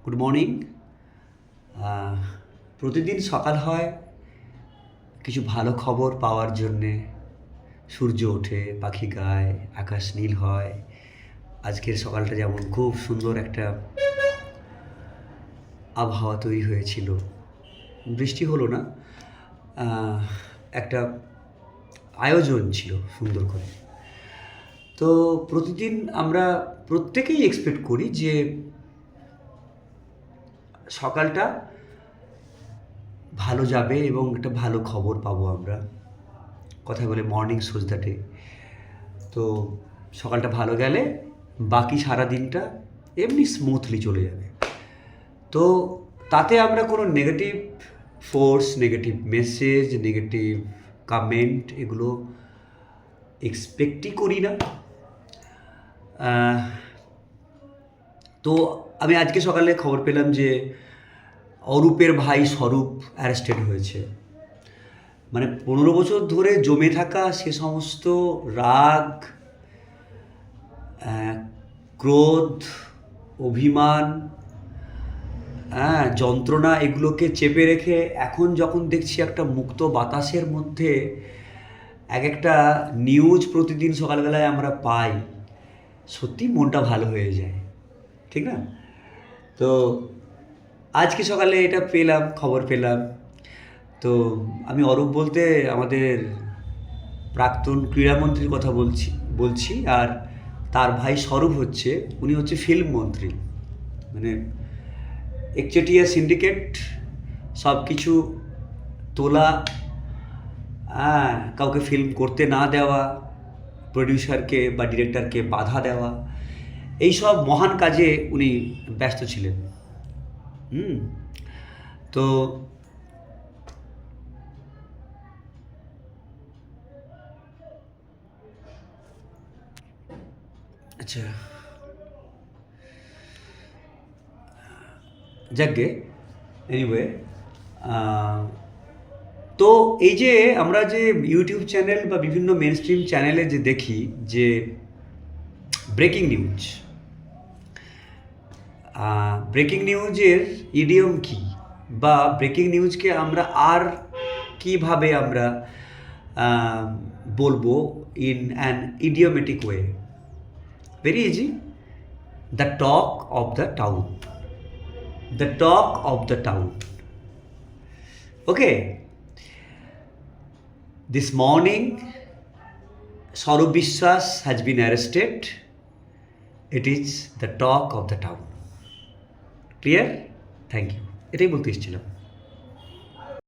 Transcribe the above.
Good morning. প্রতিদিন সকাল হয় কিছু ভালো খবর পাওয়ার জন্যে। সূর্য ওঠে, পাখি গায়, আকাশ নীল হয়। আজকের সকালটা যেমন খুব সুন্দর একটা আবহাওয়া তৈরি হয়েছিল। বৃষ্টি হলো না, একটা আয়োজন ছিল সুন্দর করে। তো প্রতিদিন আমরা প্রত্যেকেই এক্সপেক্ট করি যে সকালটা ভালো যাবে এবং একটা ভালো খবর পাবো আমরা। কথায় বলে মর্নিং শোজ দ্য ডে। তো সকালটা ভালো গেলে বাকি সারা দিনটা এমনি স্মুথলি চলে যাবে। তো তাতে আমরা কোনো negative force, negative message, negative comment এগুলো এক্সপেক্টই করি না। তো আমি আজকে সকালে খবর পেলাম যে অরূপের ভাই স্বরূপ অ্যারেস্টেড হয়েছে। মানে 15 বছর ধরে জমে থাকা সে সমস্ত রাগ, ক্রোধ, অভিমান, যন্ত্রণা এগুলোকে চেপে রেখে এখন যখন দেখছি একটা মুক্ত বাতাসের মধ্যে এক একটা নিউজ প্রতিদিন সকালবেলায় আমরা পাই, সত্যি মনটা ভালো হয়ে যায়, ঠিক না? তো আজকে সকালে এটা পেলাম, খবর পেলাম। তো আমি অরূপ বলতে আমাদের প্রাক্তন ক্রীড়ামন্ত্রীর কথা বলছি। আর তার ভাই স্বরূপ উনি হচ্ছে ফিল্ম মন্ত্রী। মানে একচেটিয়া সিন্ডিকেট, সব কিছু তোলা, কাউকে ফিল্ম করতে না দেওয়া, প্রডিউসারকে বা ডিরেক্টরকে বাধা দেওয়া, এই সব মহান কাজে উনি ব্যস্ত ছিলেন। তো আচ্ছা, যাকগে, এনিওয়ে, তো এই যে আমরা যে ইউটিউব চ্যানেল বা বিভিন্ন মেন স্ট্রিম চ্যানেলে যে দেখি যে ব্রেকিং নিউজের ইডিয়ম কী, বা ব্রেকিং নিউজকে আমরা আর কীভাবে আমরা বলবো in an idiomatic way. Very easy, the talk of the town, the talk of the town. Okay, this morning Saurabh Biswas has been arrested. It is the talk of the town. Clear? Thank you. এটাই বলতে এসেছিলাম।